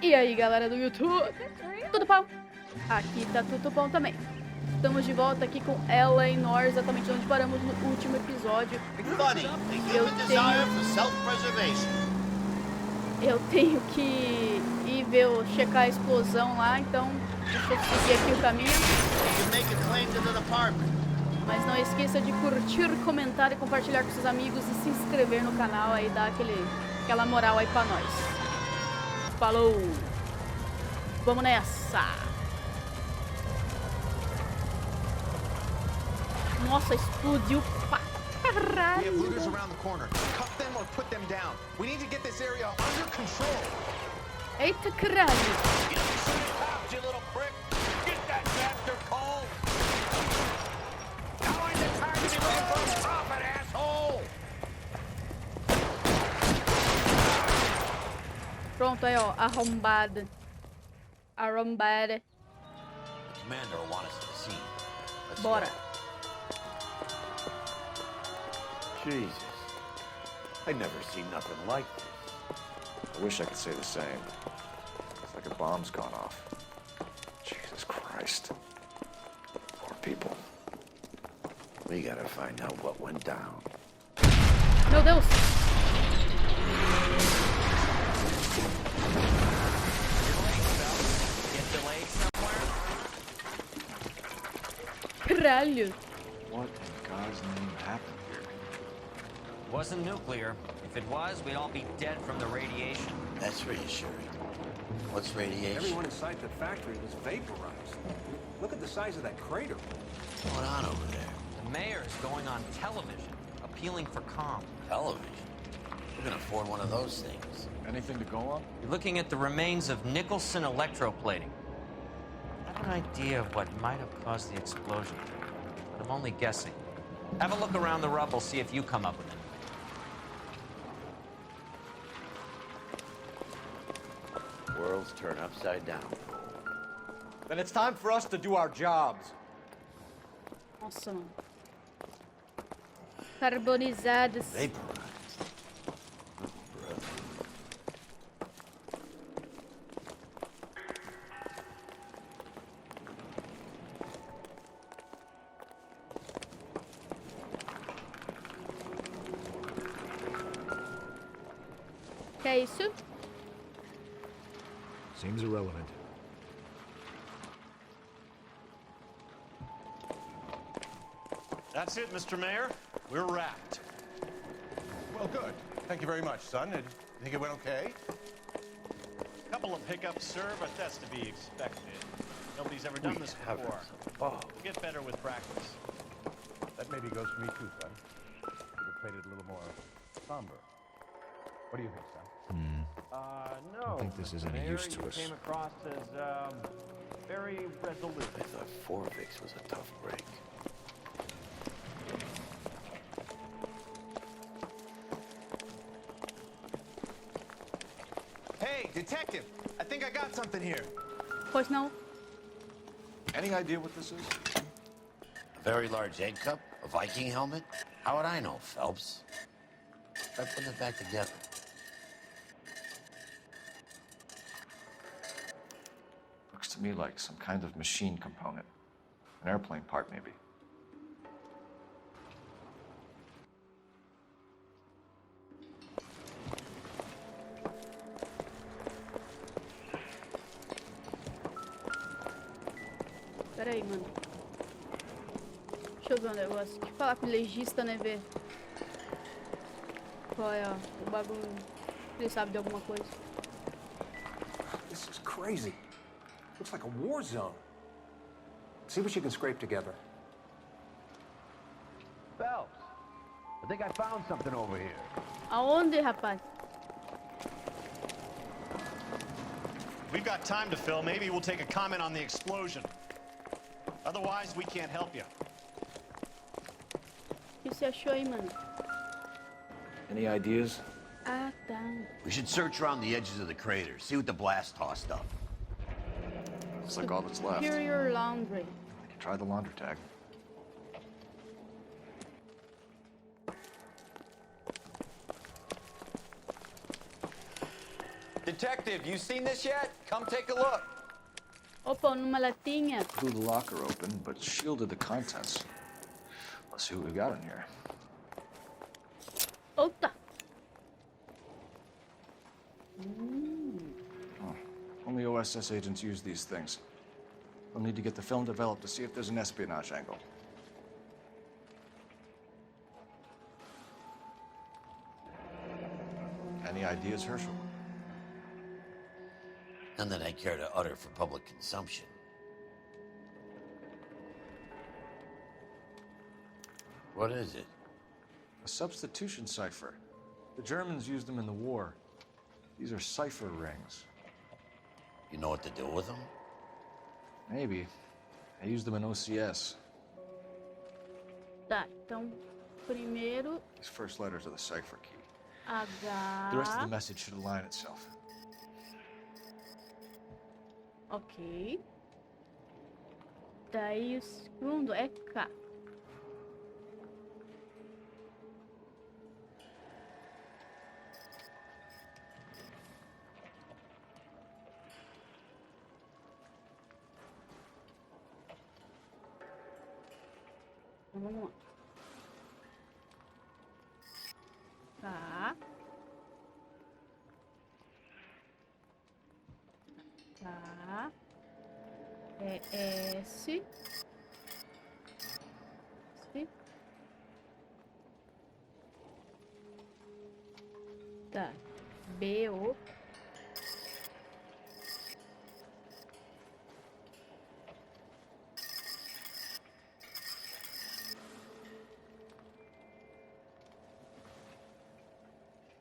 E aí, galera do YouTube, tudo bom? Aqui tá tudo bom também. Estamos de volta aqui com ela em Noire, exatamente onde paramos no último episódio. Eu tenho que ir ver, checar a explosão lá, então deixa eu seguir aqui o caminho. Mas não esqueça de curtir, comentar e compartilhar com seus amigos e se inscrever no canal aí, dar aquela moral aí pra nós. Falou! Vamos nessa! Nossa, explodiu pra caralho! Eita caralho! Pronto, aí ó, arrombada. Arrombada. Bora. Jesus. I never seen nothing like this. I wish I could say the same. It's like a bomb's gone off. Jesus Christ. Poor people. We gotta find out what went down. Meu Deus! Caralho! What in God's name happened here? It wasn't nuclear. If it was, we'd all be dead from the radiation. That's reassuring. What's radiation? Everyone inside the factory was vaporized. Look at the size of that crater. What's going on over there? The mayor is going on television, appealing for calm. Television? Who can afford one of those things? Anything to go on? You're looking at the remains of Nicholson electroplating. I have an idea of what might have caused the explosion, but I'm only guessing. Have a look around the rubble, see if you come up with it. Worlds turn upside down. Then it's time for us to do our jobs. Nossa, mano. Carbonizados. Vaporized. Que é isso? Seems irrelevant. That's it, Mr. Mayor. We're wrapped. Well, good. Thank you very much, son. You think it went okay? Couple of hiccups, sir, but that's to be expected. Nobody's ever done this before. We'll get better with practice. That maybe goes for me too, son. Could have played it a little more somber. What do you think, son? No. I think this is any use to us. Came across as, very resolute. I thought Forvix was a tough break. Hey, detective! I think I got something here. Pois não. Any idea what this is? A very large egg cup? A Viking helmet? How would I know, Phelps? Try putting it back together. Looks to me like some kind of machine component. An airplane part, maybe. Pera aí, mano. Deixa eu ver um negócio. Deixa eu falar com o legista, né, ver qual é o bagulho. Ele sabe de alguma coisa. This is crazy. Looks like a war zone. See what you can scrape together. Phelps, I think I found something over here. Aonde, rapaz? We've got time to fill. Maybe we'll take a comment on the explosion. Otherwise, we can't help you. O que você achou aí, mano? Any ideas? Ah, tá. We should search around the edges of the crater, see what the blast tossed up. Looks like all that's left. Superior Laundry. Try the laundry tag. Detective, you seen this yet? Come take a look. Opa, numa latinha. Blew the locker open, but shielded the contents. Let's see what we got in here. Outa. Oh, only OSS agents use these things. We'll need to get the film developed to see if there's an espionage angle. Any ideas, Herschel? None that I care to utter for public consumption. What is it? A substitution cipher. The Germans used them in the war. These are cipher rings. You know what to do with them? Maybe. I used them in OCS. Tá, então primeiro These first letters are the cipher key. H. The rest of the message should align itself. Ok. Daí o segundo é K. Então, vamos lá. Tá. Tá. É S. S. Tá. B, O.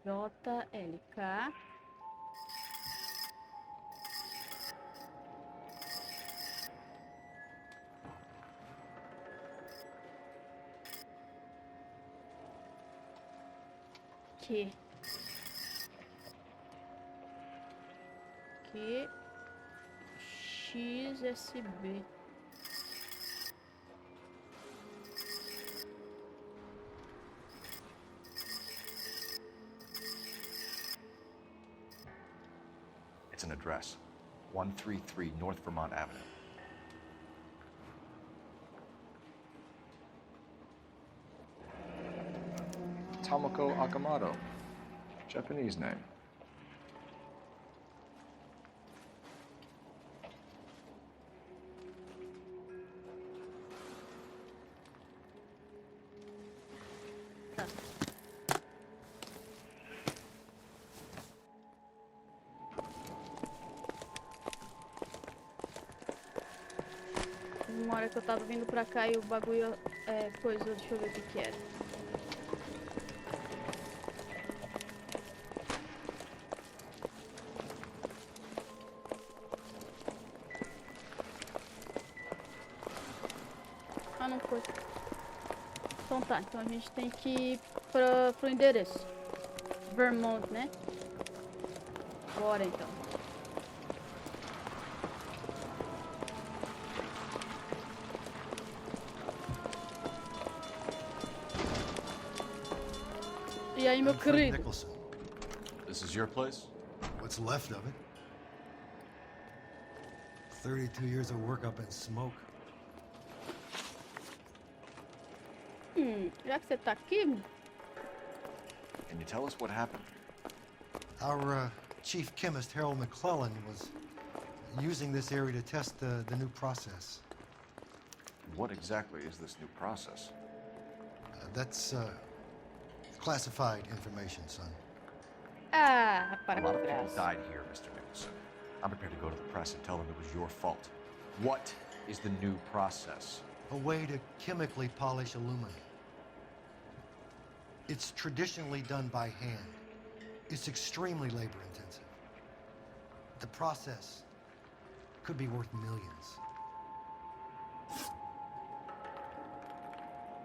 J, L, K. Q. Q. X, S, B. It's an address. 133 North Vermont Avenue. Tomoko Akamoto. Japanese name. Uma hora que eu tava vindo pra cá e o bagulho coisou, deixa eu ver o que que era. Ah, não foi. Então tá, então a gente tem que ir pro endereço. Vermont, né? Bora então. E aí, meu querido? Nicholson. This is your place? What's left of it? 32 years of work up in smoke. Já que você tá aqui, Can you tell us what happened? Our chief chemist, Harold McClellan, was using this area to test the new process. What exactly is this new process? That's classified information, son. para A lot of people graça. died here, Mr. Nicholson. I'm prepared to go to the press and tell them it was your fault. What is the new process? A way to chemically polish aluminum. It's traditionally done by hand. It's extremely labor intensive. The process could be worth millions.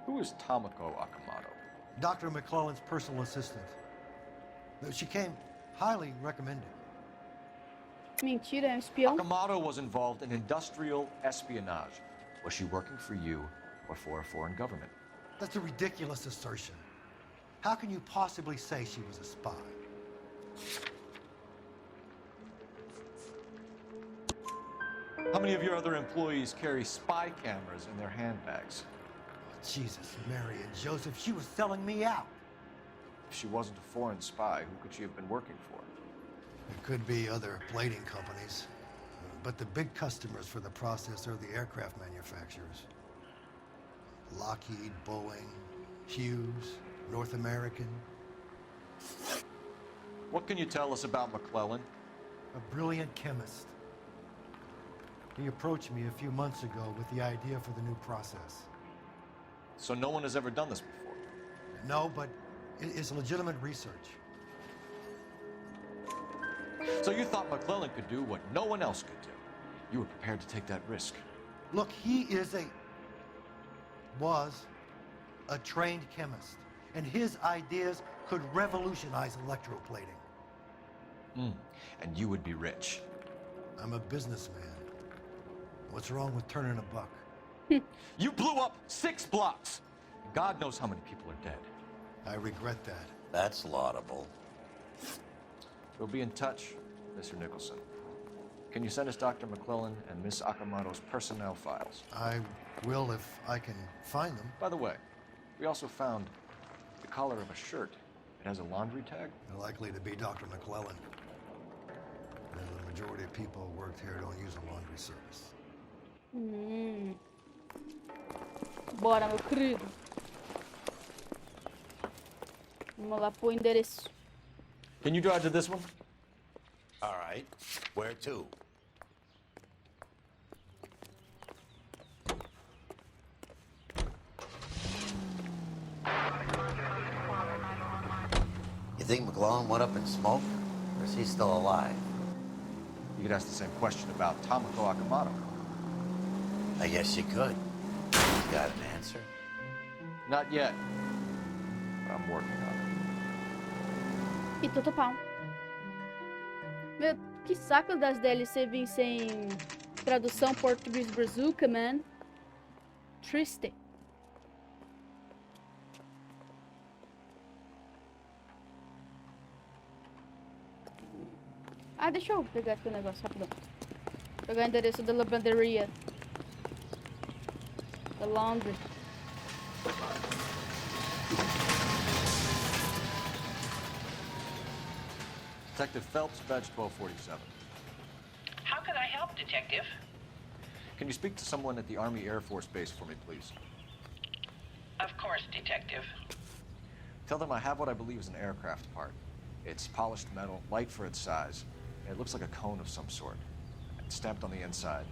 Who is Tomoko Akamoto? Dr. McClellan's personal assistant. She came highly recommended. Mentira, é um espião? Akamoto was involved in industrial espionage. Was she working for you or for a foreign government? That's a ridiculous assertion. How can you possibly say she was a spy? How many of your other employees carry spy cameras in their handbags? Jesus, Mary and Joseph, she was selling me out. If she wasn't a foreign spy, who could she have been working for? It could be other plating companies, but the big customers for the process are the aircraft manufacturers. Lockheed, Boeing, Hughes, North American. What can you tell us about McClellan? A brilliant chemist. He approached me a few months ago with the idea for the new process. So no one has ever done this before? No, but it's legitimate research. So you thought McClellan could do what no one else could do? You were prepared to take that risk? Look, he was a trained chemist, and his ideas could revolutionize electroplating. And you would be rich. I'm a businessman. What's wrong with turning a buck? You blew up 6 blocks! God knows how many people are dead. I regret that. That's laudable. We'll be in touch, Mr. Nicholson. Can you send us Dr. McClellan and Miss Akamoto's personnel files? I will if I can find them. By the way, we also found the collar of a shirt. It has a laundry tag. They're likely to be Dr. McClellan. And the majority of people who worked here don't use a laundry service. Bora, meu querido. Vamos lá pro endereço. Can you drive to this one? All right. Where to? You think McClellan went up in smoke? Or is he still alive? You could ask the same question about Tomoko Akamoto. I guess you could. He's got an answer. Not yet. But I'm working on it. E tudo pau. Meu, que saco das DLC vir sem tradução português brazuca, man. Triste. Ah, deixa eu pegar aqui o negócio rapidão. Pegar o endereço da lavanderia. The laundry. Detective Phelps, Badge 1247. How can I help, Detective? Can you speak to someone at the Army Air Force Base for me, please? Of course, Detective. Tell them I have what I believe is an aircraft part. It's polished metal, light for its size. And it looks like a cone of some sort. It's stamped on the inside.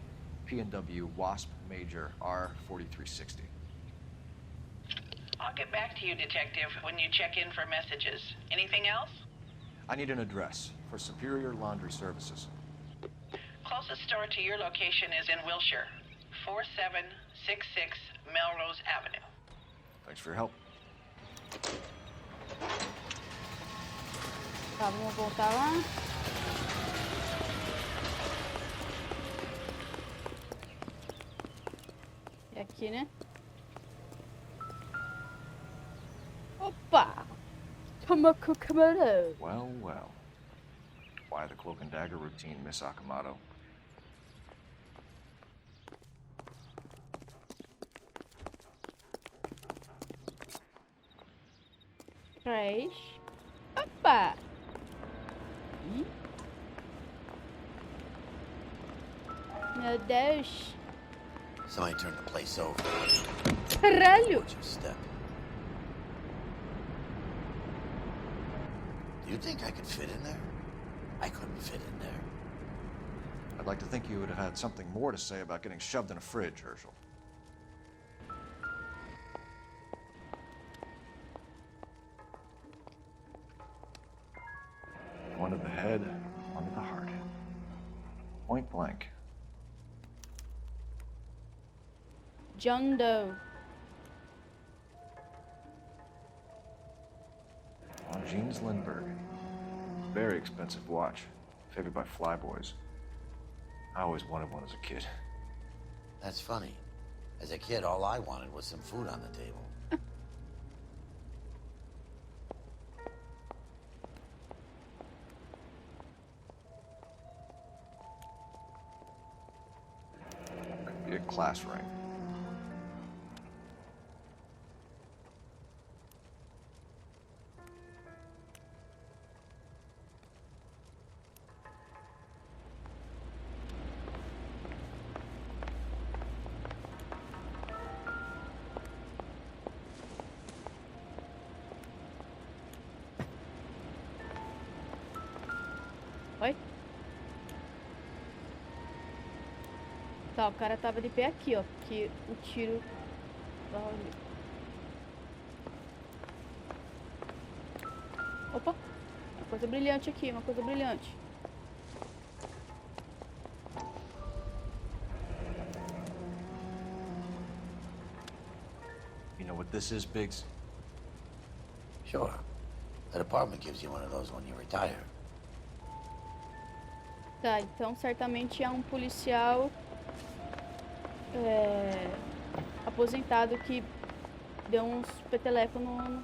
P&W Wasp Major R4360. I'll get back to you, Detective, when you check in for messages. Anything else? I need an address for Superior Laundry Services. Closest store to your location is in Wilshire, 4766 Melrose Avenue. Thanks for your help. Tá, vamos voltar lá. É aqui, né? Opa! Tomoko Kamado. Well, well. Why the cloak and dagger routine, Miss Akamoto? Três. Opa! Ih. Meu Deus. Somebody turned the place over. Caralho! Watch your step. Do you think I could fit in there? I couldn't fit in there. I'd like to think you would have had something more to say about getting shoved in a fridge, Herschel. One to the head, one to the heart. Point blank. John Doe. Jeans Lindbergh. Very expensive watch. Favored by flyboys. I always wanted one as a kid. That's funny. As a kid, all I wanted was some food on the table. class ring. Oi? Tá, o cara tava de pé aqui, ó. Que o tiro... Opa! Uma coisa brilhante aqui, uma coisa brilhante. You know what this is, Biggs? Sure. The department gives you one of those when you retire. Tá, então certamente é um policial aposentado que deu uns peteleco no...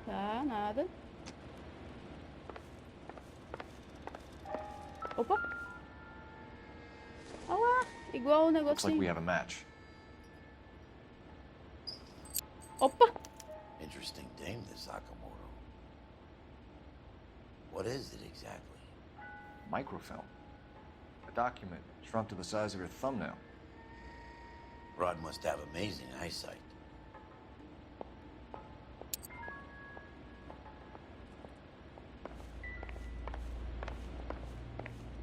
Tá, nada. Opa! Olha lá, igual o Looks like we negocinho. have a match. Opa! Interesting dame, this Sakamoto. What is it exactly? Microfilm. A document shrunk to the size of your thumbnail. Rod must have amazing eyesight.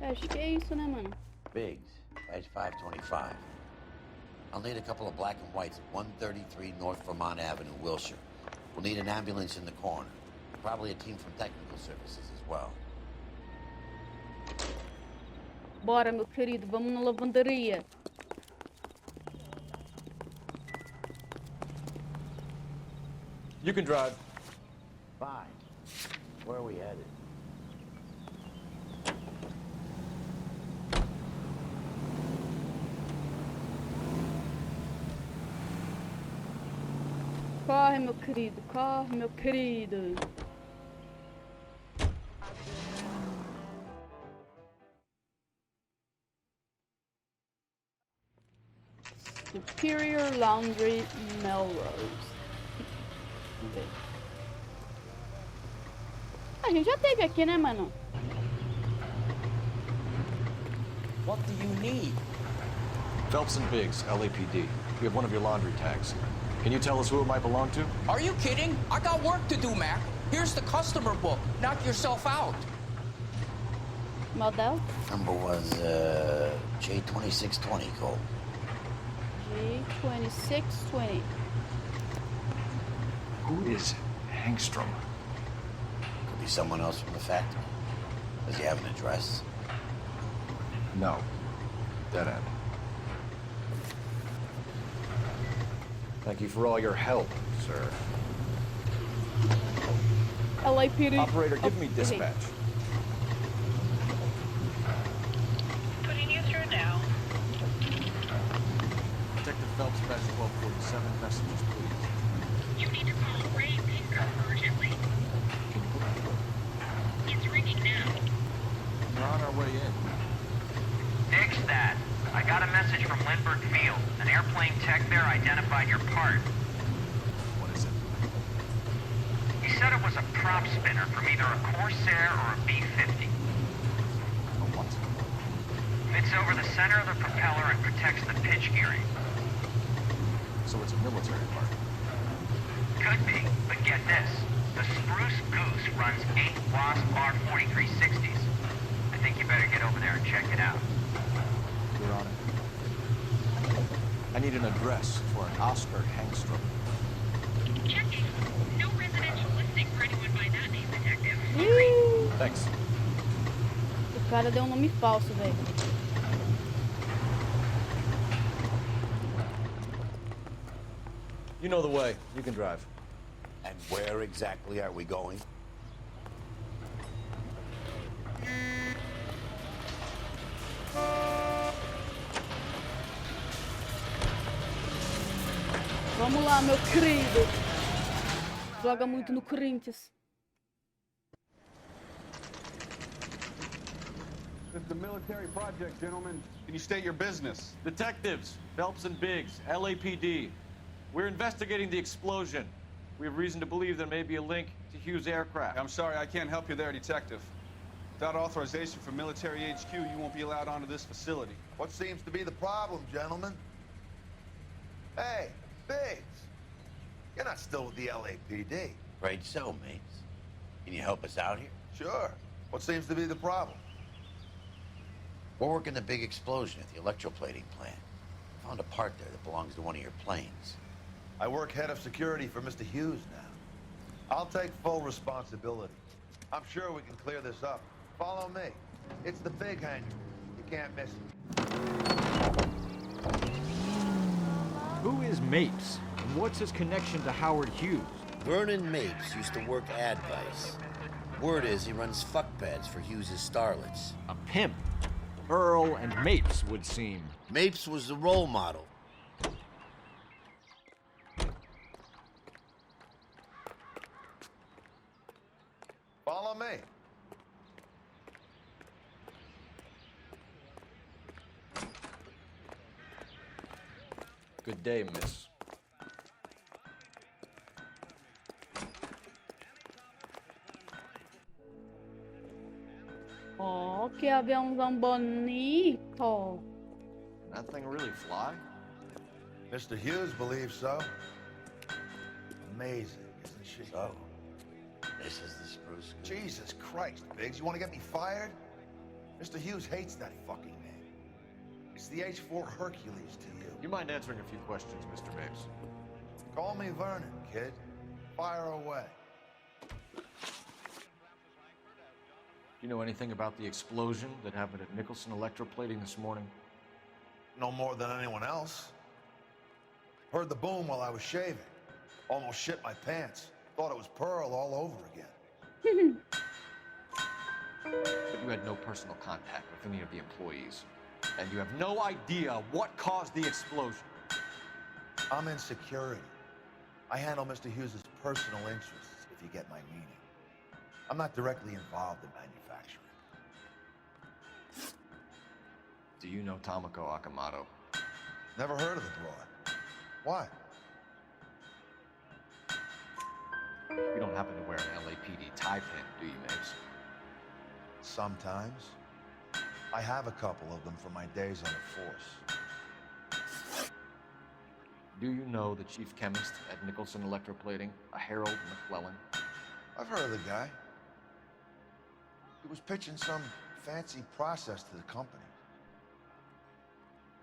Acho que é isso, né, mano? Biggs, badge 525. I'll need a couple of black and whites at 133 North Vermont Avenue, Wilshire. We'll need an ambulance in the corner. Probably a team from technical services as well. Bora, meu querido, vamos na lavanderia. You can drive. Fine. Where are we headed? Corre, meu querido, corre, meu querido. Superior Laundry Melrose. Vamos ver. A gente já teve aqui, né, mano? What do you need? Phelps and Biggs, LAPD. We have one of your laundry tags. Can you tell us who it might belong to? Are you kidding? I got work to do, Mac. Here's the customer book. Knock yourself out. Model? Number was, J2620, Cole. G2620. Who is Hangstrom? Could be someone else from the factory. Does he have an address? No. Dead end. Thank you for all your help, sir. LAPD. Operator, give me dispatch. Putting you through now. Detective Phelps, badge 1247, messages, please. You need to call Ray Bincker urgently. It's ringing now. We're on our way in. Nix that. I got a message from Lindbergh Field. An airplane tech there identified your part. What is it? He said it was a prop spinner from either a Corsair or a B-50. A what? Fits over the center of the propeller and protects the pitch gearing. So it's a military part. Could be, but get this. The Spruce Goose runs 8 Wasp R4360s. I think you better get over there and check it out. We're on it. I need an address for an Oscar Hangstrom. Checking. No residential listing for anyone by that name, Detective. Thanks. O cara deu um nome falso, velho. You know the way. You can drive. And where exactly are we going? Vamos lá, meu querido. Joga muito no Corinthians. This is a military project, gentlemen. Can you state your business? Detectives, Phelps and Biggs, LAPD. We're investigating the explosion. We have reason to believe there may be a link to Hughes' aircraft. I'm sorry, I can't help you there, Detective. Without authorization from Military HQ, you won't be allowed onto this facility. What seems to be the problem, gentlemen? Hey, Biggs. You're not still with the LAPD. Right so, mates. Can you help us out here? Sure. What seems to be the problem? We're working the big explosion at the electroplating plant. Found a part there that belongs to one of your planes. I work head of security for Mr. Hughes now. I'll take full responsibility. I'm sure we can clear this up. Follow me. It's the big hangar. You can't miss it. Who is Mapes? And what's his connection to Howard Hughes? Vernon Mapes used to work Advice. Word is he runs fuck pads for Hughes' starlets. A pimp. Earl and Mapes would seem. Mapes was the role model. Follow me. Good day, miss. Oh, que aviãozão bonito. That thing really fly? Mr. Hughes believes so. Amazing, isn't she? So, this is the spruce goose. Jesus Christ, Biggs, you want to get me fired? Mr. Hughes hates that fucking name. It's the H-4 Hercules to you. You mind answering a few questions, Mr. Mapes? Call me Vernon, kid. Fire away. Do you know anything about the explosion that happened at Nicholson Electroplating this morning? No more than anyone else. Heard the boom while I was shaving. Almost shit my pants. Thought it was Pearl all over again. But you had no personal contact with any of the employees. And you have no idea what caused the explosion. I'm in security. I handle Mr. Hughes' personal interests, if you get my meaning. I'm not directly involved in manufacturing. Do you know Tomoko Akamoto? Never heard of the broad. Why? You don't happen to wear an LAPD tie pin, do you, Mapes? Sometimes. I have a couple of them from my days on the force. Do you know the chief chemist at Nicholson Electroplating, a Harold McClellan? I've heard of the guy. He was pitching some fancy process to the company.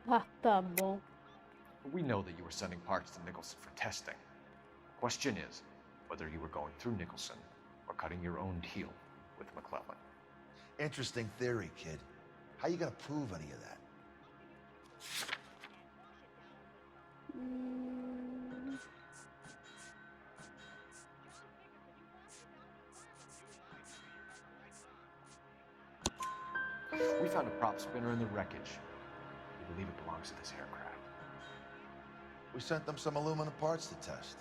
Ah, tá bom. We know that you were sending parts to Nicholson for testing. The question is whether you were going through Nicholson or cutting your own deal with McClellan. Interesting theory, kid. How you gonna prove any of that? We found a prop spinner in the wreckage. We believe it belongs to this aircraft. We sent them some aluminum parts to test.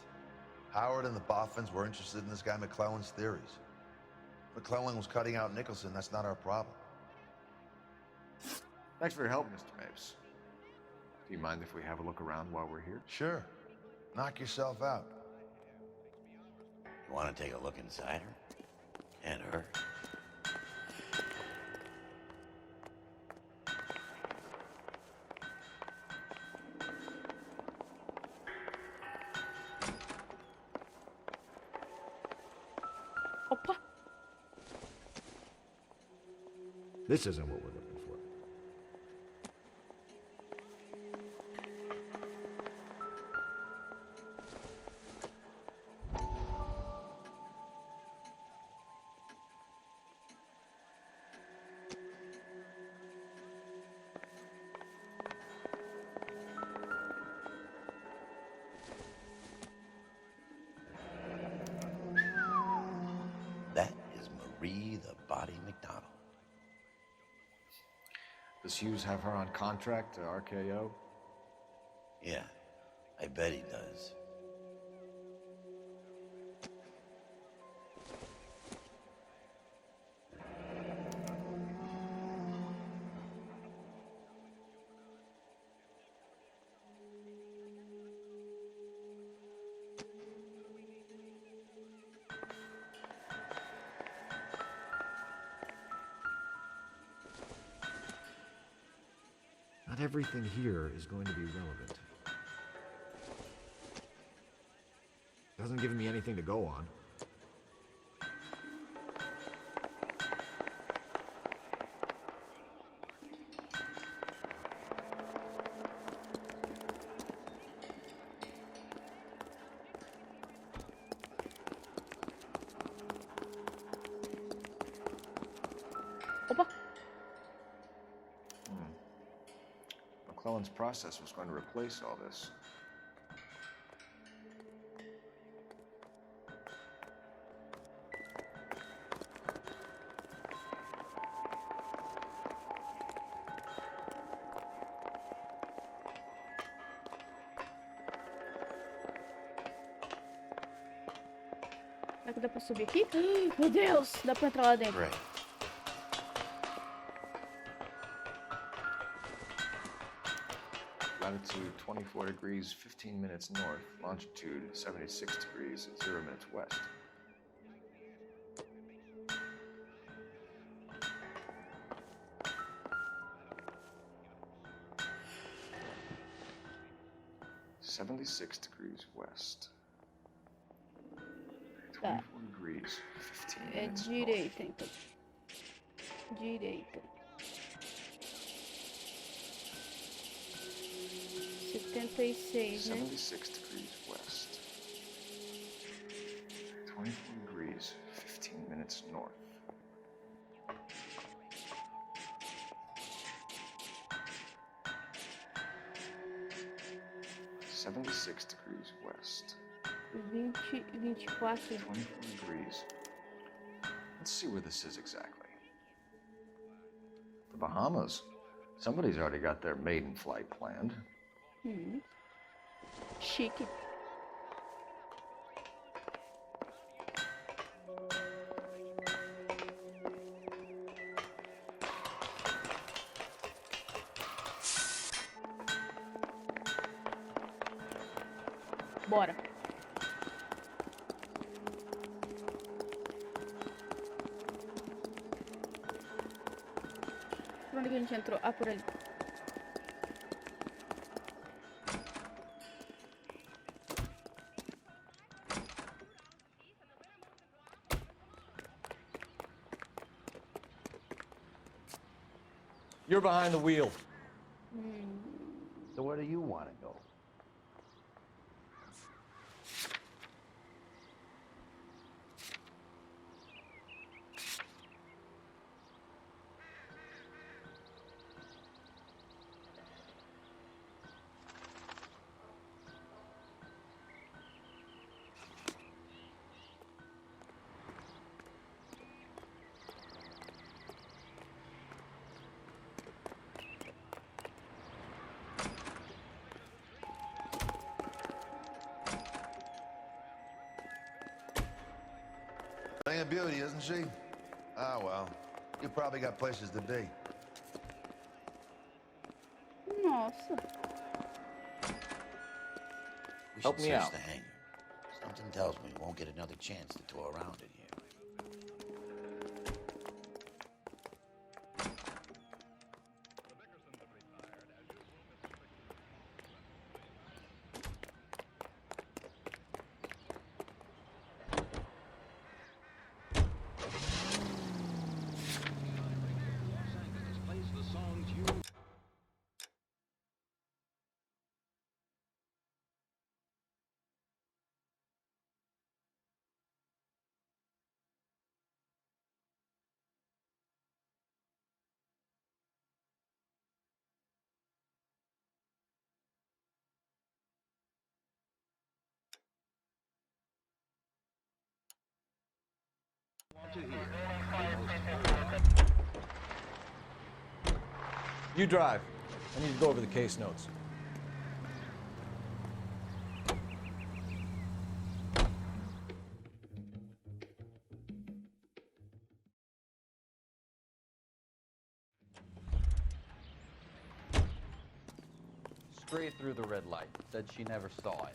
Howard and the Boffins were interested in this guy McClellan's theories. McClellan was cutting out Nicholson. That's not our problem. Thanks for your help, Mr. Mapes. Do you mind if we have a look around while we're here? Sure. Knock yourself out. You want to take a look inside her? And her? Opa. This isn't what we're looking for. That is Marie the Body McDonald. Does Hughes have her on contract to RKO? Yeah, I bet he does. everything here is going to be relevant. Doesn't give me anything to go on. Opa! McClellan's process was going to replace all this. Será que dá pra subir aqui? Meu Deus! Dá pra entrar lá dentro. Right. Latitude 24 degrees, 15 minutes north. Longitude 76 degrees, 0 minutes west. (76 degrees west). 24 degrees, 15 É minutes direita, então. Direita. 76, né? 76 degrees west. 24 degrees, 15 minutes north. (76 degrees west). 24. 24 degrees. Let's see where this is exactly. The Bahamas. Somebody's already got their maiden flight planned. Chique. Bora. Por onde que a gente entrou? Ah, por ali. You're behind the wheel. So where do you want to go? Thing of beauty, isn't she? Ah, well. You probably got places to be. Nossa. We Help should me search out. the hangar. Something tells me we won't get another chance to tour around in here. You drive. I need to go over the case notes. Straight through the red light. Said she never saw it.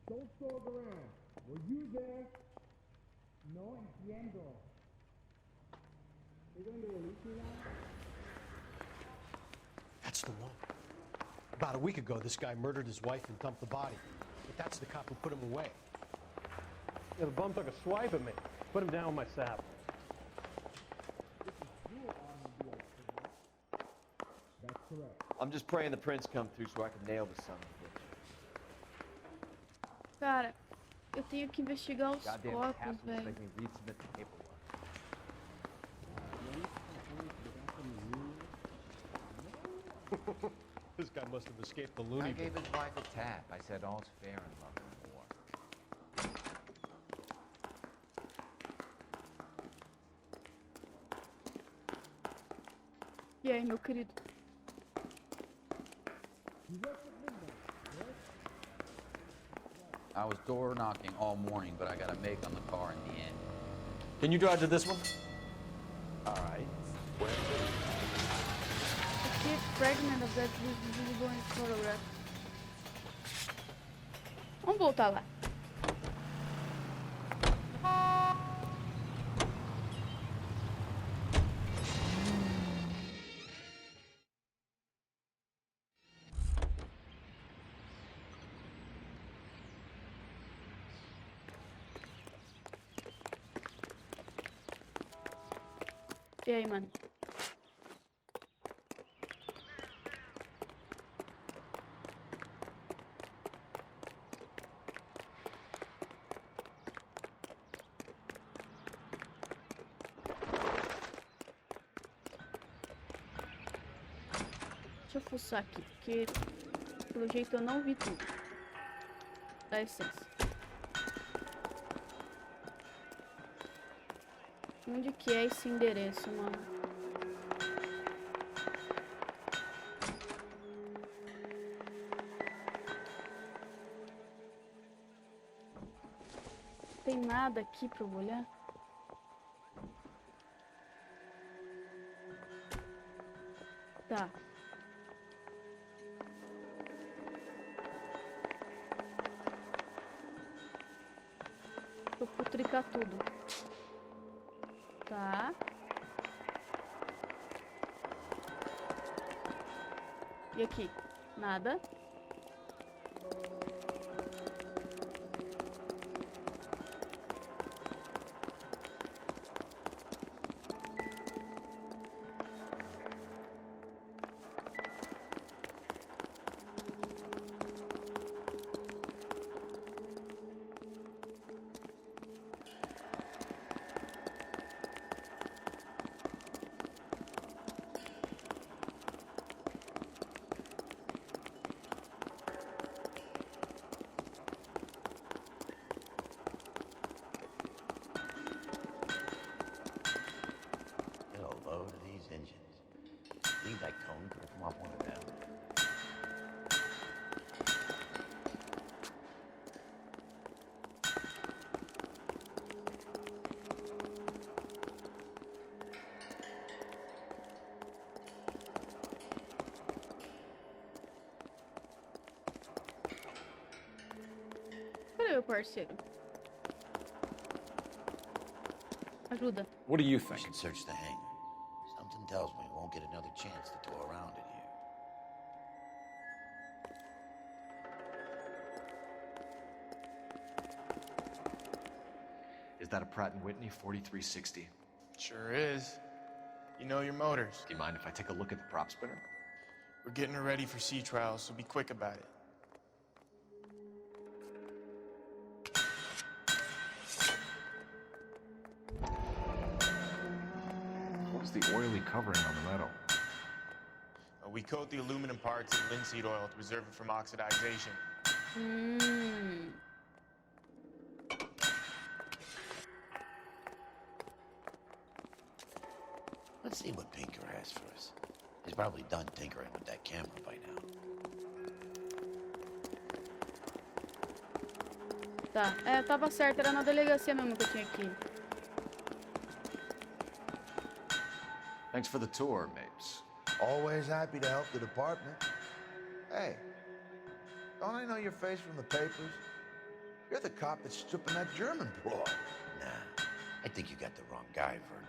Don't stalk around. Were you there? No entiendo. They're going to release me now? That's the one. About a week ago, this guy murdered his wife and dumped the body. But that's the cop who put him away. Yeah, the bum took a swipe at me. Put him down with my sap. That's correct. I'm just praying the prints come through so I can nail the son of a bitch. Cara, eu tenho que investigar os Goddamn corpos, hassles velho. make me resubmit the paperwork. This guy must have escaped the loony I bin. gave his wife a tap. I said all's fair in love and war. E aí, meu querido? I was door knocking all morning, but I got a make on the car in the end. Can you drive to this one? All right. Where is it? Aqui é fragment of that visible in photograph. Vamos voltar lá. E aí, mano? Deixa eu fuçar aqui, porque pelo jeito eu não vi tudo. Dá licença. Onde que é esse endereço, mano? Tem nada aqui pra eu olhar? Tá. Vou futricar tudo. Tá. E aqui? Nada. Load of these engines. Seems like Cone could have come off one of them. Cadê meu parceiro? Ajuda. What do you We think? should search the hangar. Something tells me we won't get another chance to tour around it here. Is that a Pratt & Whitney 4360? Sure is. You know your motors. Do you mind if I take a look at the prop spinner? We're getting her ready for sea trials, so be quick about it. What's the oily covering on the metal? We coat the aluminum parts in linseed oil to preserve it from oxidization. Let's see what Bincker has for us. He's probably done tinkering with that camera by now. Tá, é, tava certo, era na delegacia mesmo que eu tinha aqui. Thanks for the tour, Mapes. Always happy to help the department. Hey, don't I know your face from the papers? You're the cop that's stripping that German broad. Nah, I think you got the wrong guy, Vernon.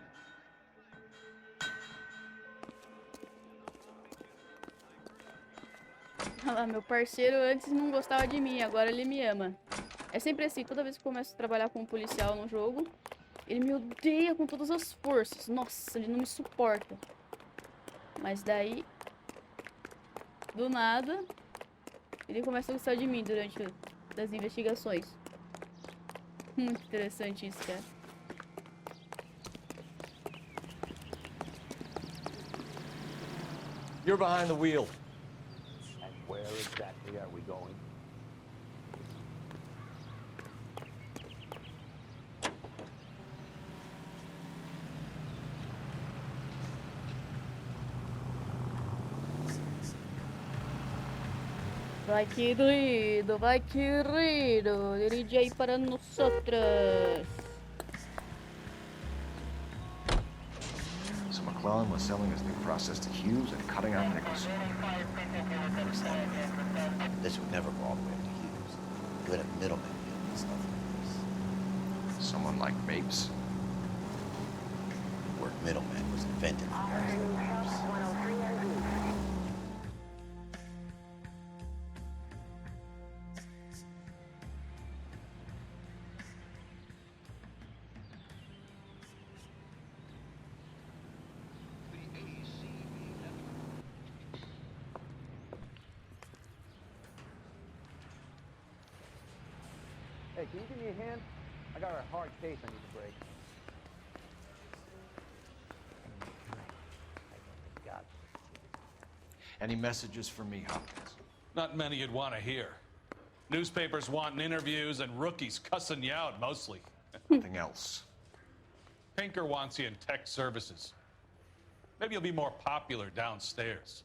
Olha lá, meu parceiro antes não gostava de mim, agora ele me ama. É sempre assim, toda vez que eu começo a trabalhar com um policial no jogo, ele me odeia com todas as forças. Nossa, ele não me suporta. Mas daí, do nada, ele começa a gostar de mim durante as investigações. Muito interessante isso, cara. You're behind the wheel. And where exactly are we going? Vai querido, dirige aí para nosotros. So McClellan was selling his new process to Hughes and cutting out Nicholson. This would never go all the way up to Hughes. You had a middleman dealing with stuff like this. Someone like Mapes? The word middleman was invented for guys like Mapes. Hey, can you give me a hand? I got a hard case I need to break. God. Any messages for me, Hopkins? Not many you'd want to hear. Newspapers wanting interviews and rookies cussing you out, mostly. Nothing else. Bincker wants you in tech services. Maybe you'll be more popular downstairs.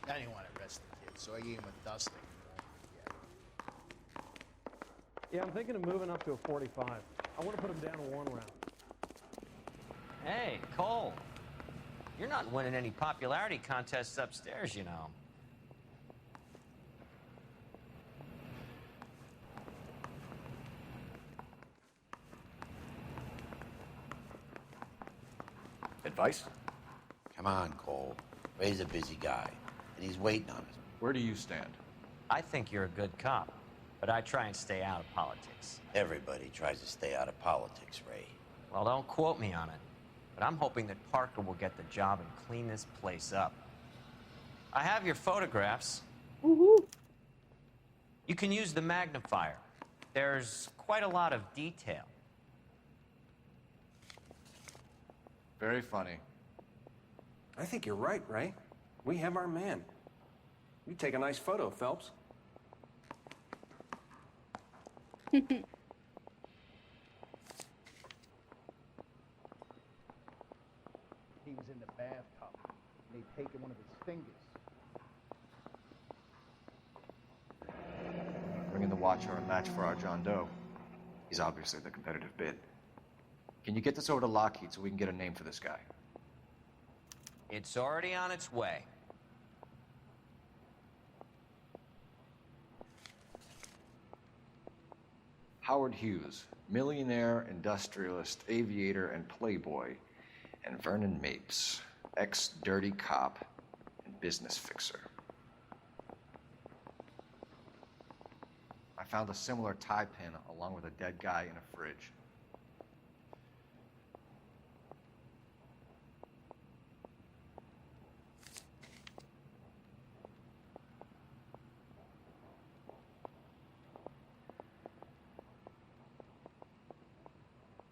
I didn't want to arrest the kid, so I gave him a dusting. Yeah, I'm thinking of moving up to a 45. I want to put him down to 1 round. Hey, Cole. You're not winning any popularity contests upstairs, you know. Advice? Come on, Cole. Ray's a busy guy, and he's waiting on us. Where do you stand? I think you're a good cop, but I try and stay out of politics. Everybody tries to stay out of politics, Ray. Well, don't quote me on it, but I'm hoping that Parker will get the job and clean this place up. I have your photographs. Woohoo! You can use the magnifier. There's quite a lot of detail. Very funny. I think you're right, Ray. We have our man. You take a nice photo, Phelps. He was in the bathtub. They'd taken one of his fingers. Bring in the Watcher a match for our John Doe. He's obviously the competitive bid. Can you get this over to Lockheed so we can get a name for this guy? It's already on its way. Howard Hughes, millionaire, industrialist, aviator, and playboy, and Vernon Mapes, ex-dirty cop and business fixer. I found a similar tie pin along with a dead guy in a fridge.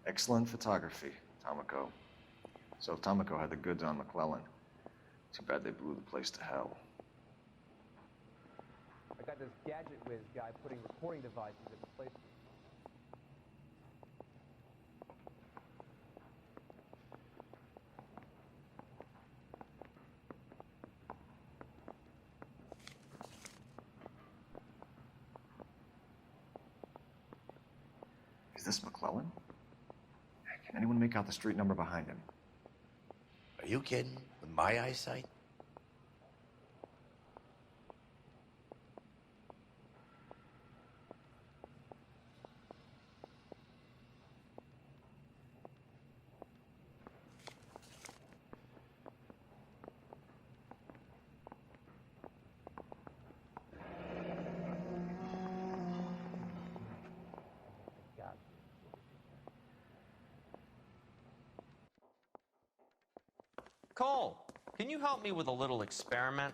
Excellent photography, Tomoko. So Tomoko had the goods on McClellan. Too bad they blew the place to hell. I got this gadget whiz guy putting recording devices in replacement. Is this McClellan? Can anyone make out the street number behind him? Are you kidding? With my eyesight? Cole, can you help me with a little experiment?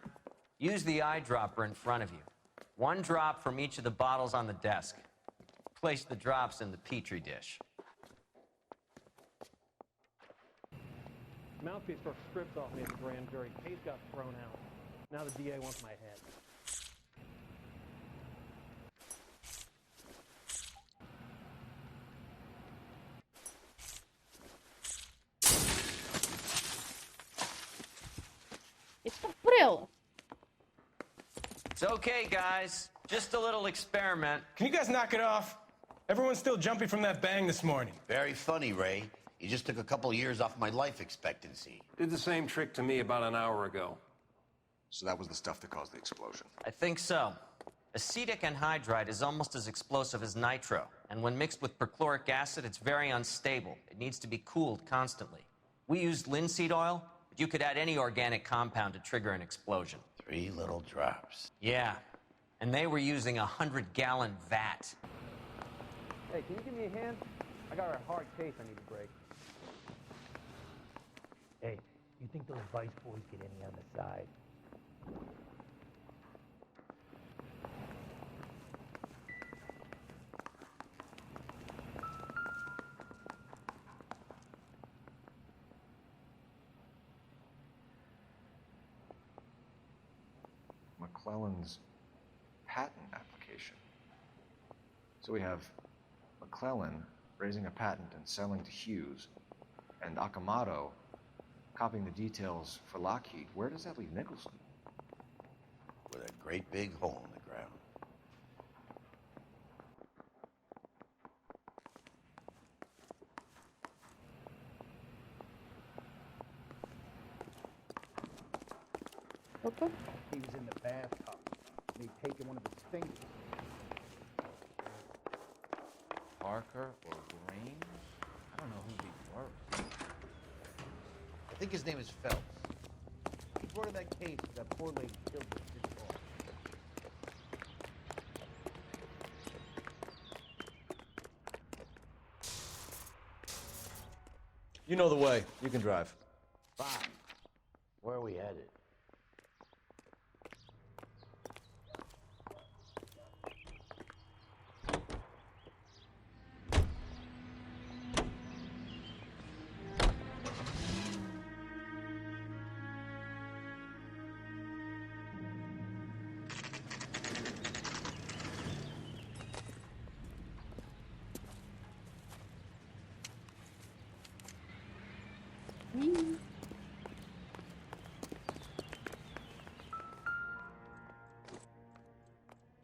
Use the eyedropper in front of you. 1 drop from each of the bottles on the desk. Place the drops in the Petri dish. Mouthpiece took strips off me at the grand jury. Case got thrown out. Now the DA wants my head. Está por ela. It's okay, guys. Just a little experiment. Can you guys knock it off? Everyone's still jumping from that bang this morning. Very funny, Ray. You just took a couple years off my life expectancy. Did the same trick to me about an hour ago. So that was the stuff that caused the explosion? I think so. Acetic anhydride is almost as explosive as nitro, and when mixed with perchloric acid, it's very unstable. It needs to be cooled constantly. We used linseed oil, but you could add any organic compound to trigger an explosion. 3 little drops. Yeah, and they were using a 100-gallon vat. Hey, can you give me a hand? I got a hard case I need to break. Hey, you think those Vice boys get any on the side? McClellan's patent application. So we have McClellan raising a patent and selling to Hughes, and Akamoto copying the details for Lockheed. Where does that leave Nicholson? With a great big hole in the ground. Okay. He was in the bathtub. And he'd taken one of his fingers. Parker or Grange? I don't know who'd be worse. I think his name is Phelps. He brought in that case with that poor lady killed with his dog. You know the way. You can drive. Fine. Where are we headed?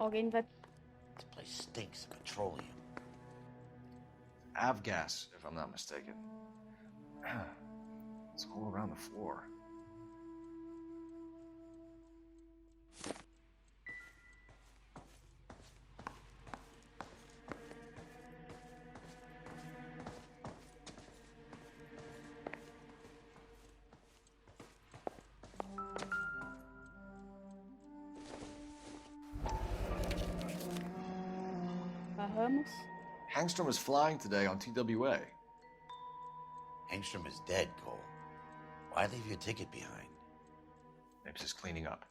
Alguém vai... This place stinks of petroleum. Avgas, if I'm not mistaken. It's all around the floor. Vamos. Hangstrom is flying today on TWA. Angstrom is dead, Cole. Why leave your ticket behind? Nips is cleaning up.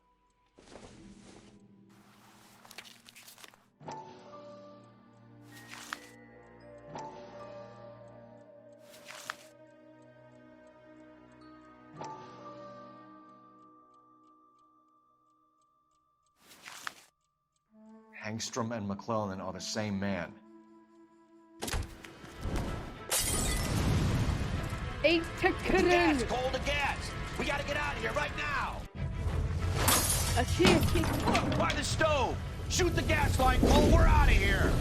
Hangstrom and McClellan are the same man. Eita, caralho! Cole, the gas! We gotta get out of here right now! Aqui, aqui. By the stove! Shoot the gas line, Cole! We're out of here!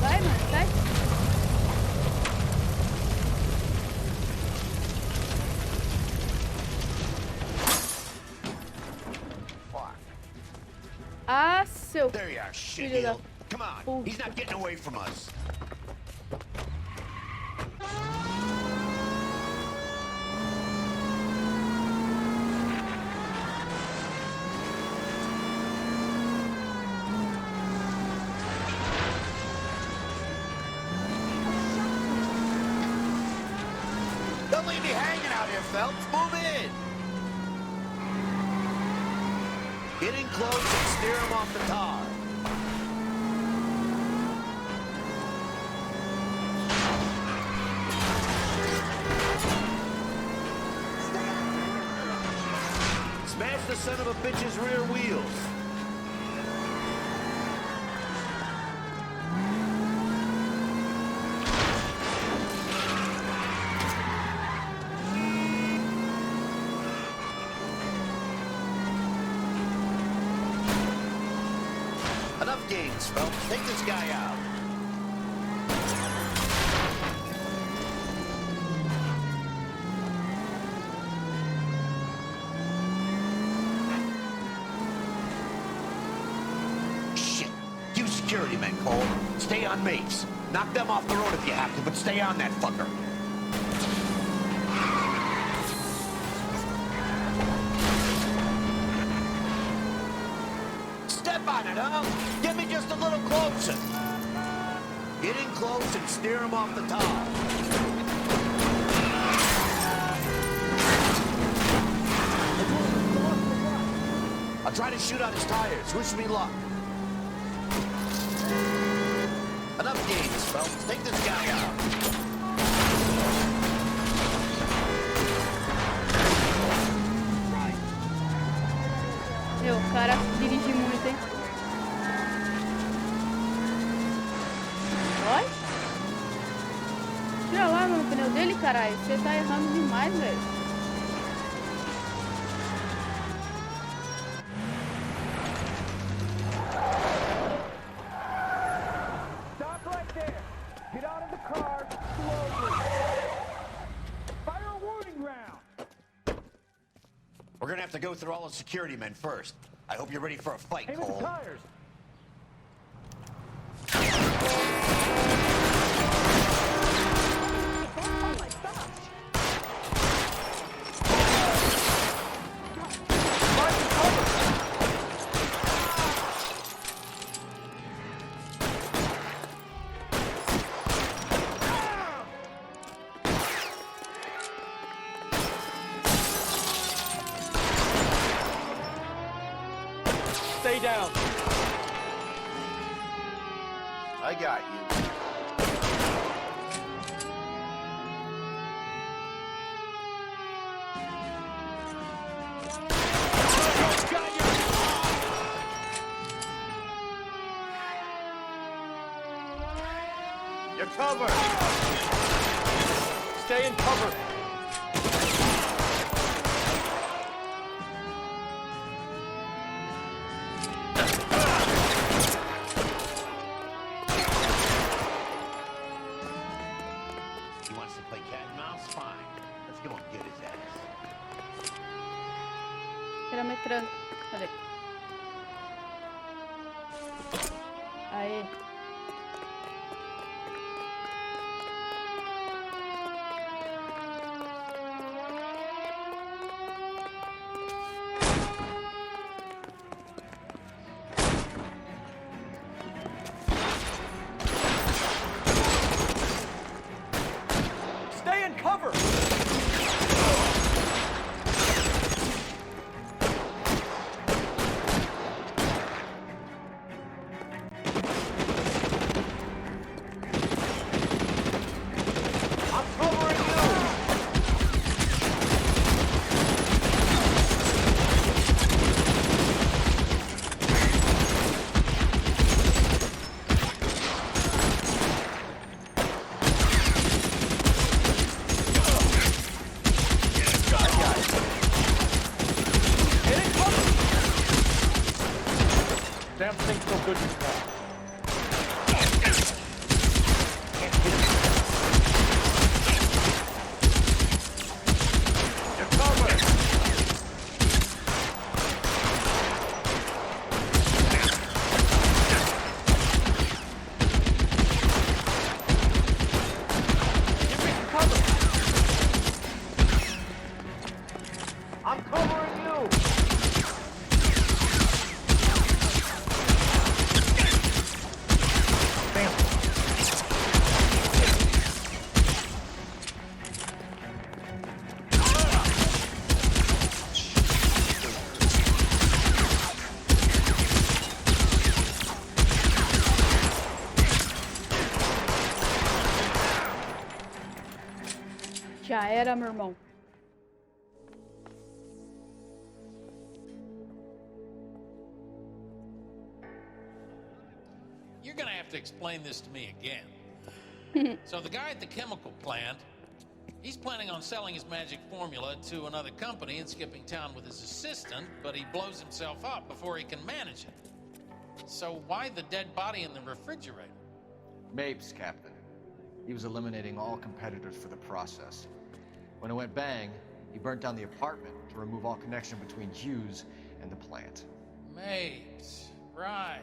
Vai, mano, sai. Ah, seu There you are, filho shit da... Come on, he's not getting away from us. Don't leave me hanging out here, Phelps. Move in. Get in close and steer him off the tar. Smash the son of a bitch's rear wheels. Enough games, Phelps. Take this guy out. Shit. You security men, Cole. Stay on Mapes. Knock them off the road if you have to, but stay on that fucker. Step on it, huh? Get me just a little closer. Get in close and steer him off the top. I'll try to shoot out his tires. Wish me luck. Enough games, Phelps. Take this guy out. Meu, o cara dirige muito, hein? Oi? Tira lá no pneu dele, caralho. Você tá errando demais, velho. Stop right there. Get out of the car slowly. Fire a warning round. We're gonna have to go through all the security men first. I hope you're ready for a fight, Aim at Cole. the tires. Stay down. I got you. You're covered. Stay in cover. He wants to play cat and mouse? Fine. Let's go and get his ass. Cronometrando. Cadê? Aê. Stay in cover. Já era, meu irmão. You're gonna have to explain this to me again. So the guy at the chemical plant, he's planning on selling his magic formula to another company and skipping town with his assistant, but he blows himself up before he can manage it. So why the dead body in the refrigerator? Mapes, Captain. He was eliminating all competitors for the process. When it went bang, he burnt down the apartment to remove all connection between Hughes and the plant. Mapes, right.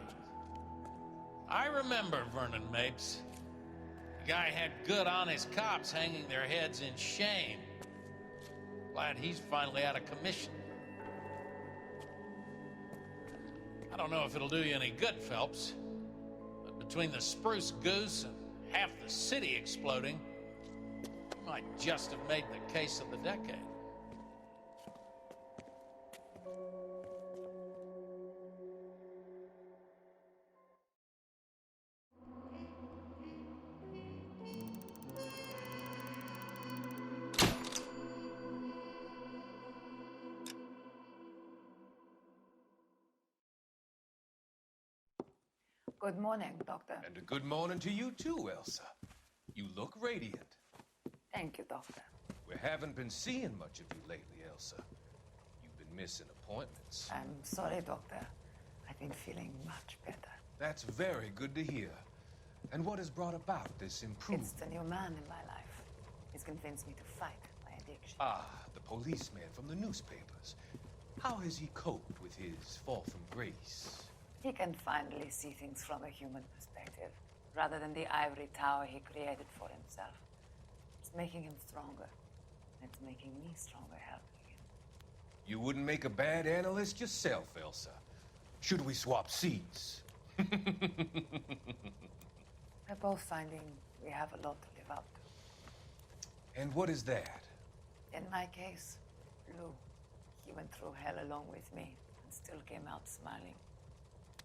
I remember Vernon Mapes. The guy had good, honest cops hanging their heads in shame. Glad he's finally out of commission. I don't know if it'll do you any good, Phelps, but between the spruce goose and half the city exploding, you might just have made the case of the decade. Good morning, Doctor. And a good morning to you too, Elsa. You look radiant. Thank you, Doctor. We haven't been seeing much of you lately, Elsa. You've been missing appointments. I'm sorry, Doctor. I've been feeling much better. That's very good to hear. And what has brought about this improvement? It's the new man in my life. He's convinced me to fight my addiction. Ah, the policeman from the newspapers. How has he coped with his fall from grace? He can finally see things from a human perspective, rather than the ivory tower he created for himself. It's making him stronger. It's making me stronger helping him. You wouldn't make a bad analyst yourself, Elsa. Should we swap seats? We're both finding we have a lot to live up to. And what is that? In my case, Lou. He went through hell along with me and still came out smiling.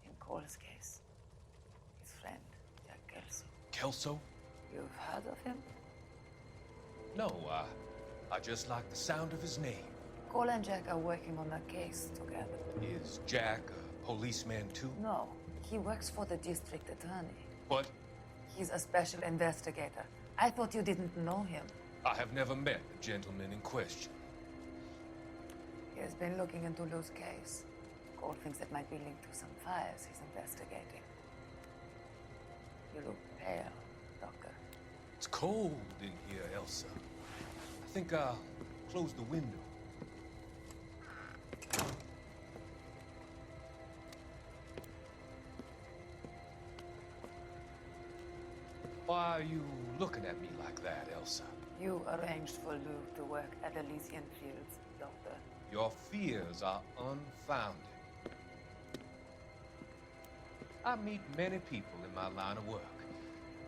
In Cole's case, his friend, Jack Kelso. Kelso? You've heard of him? No, I just like the sound of his name. Cole and Jack are working on a case together. Is Jack a policeman too? No, he works for the district attorney. What? He's a special investigator. I thought you didn't know him. I have never met the gentleman in question. He has been looking into Lou's case. Cole thinks it might be linked to some fires he's investigating. You look pale, Doctor. It's cold in here, Elsa. I think I'll close the window. Why are you looking at me like that, Elsa? You arranged for Lou to work at Elysian Fields, Doctor. Your fears are unfounded. I meet many people in my line of work.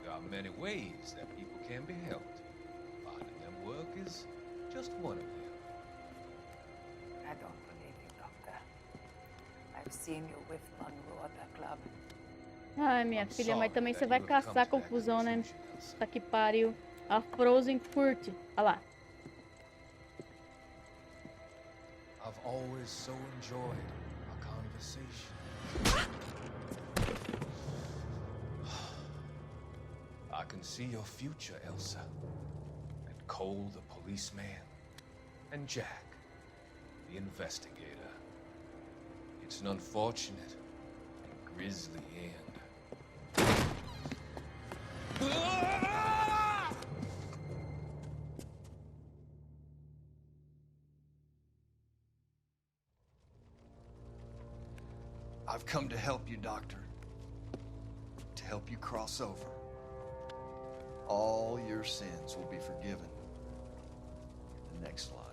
There are many ways that people can be helped. Finding them work is just one of them. I don't believe you, Doctor. I've seen you with Monroe at the club. Ai, minha filha, mas também você vai caçar confusão, né? Tá que pariu. A Frozen curte. Olha lá. I've always so enjoyed our conversation. I can see your future, Elsa. And Cole, the policeman. And Jack, the investigator. It's an unfortunate and grisly end. I've come to help you, Doctor. To help you cross over. All your sins will be forgiven in the next life.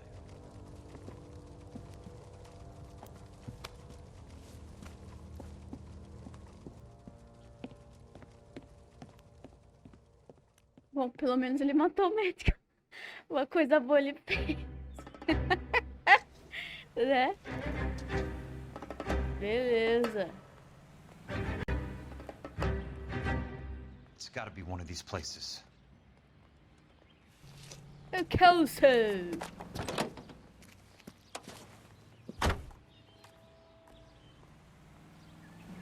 Bom, pelo menos ele matou o médico. Uma coisa boa ele fez. Né? Beleza. It's gotta be one of these places. Nicholson.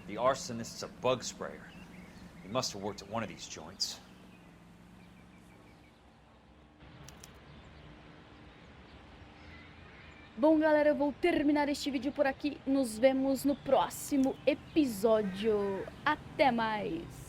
The arsonist's a bug sprayer. He must have worked at one of these joints. Bom, galera, eu vou terminar este vídeo por aqui. Nos vemos no próximo episódio. Até mais!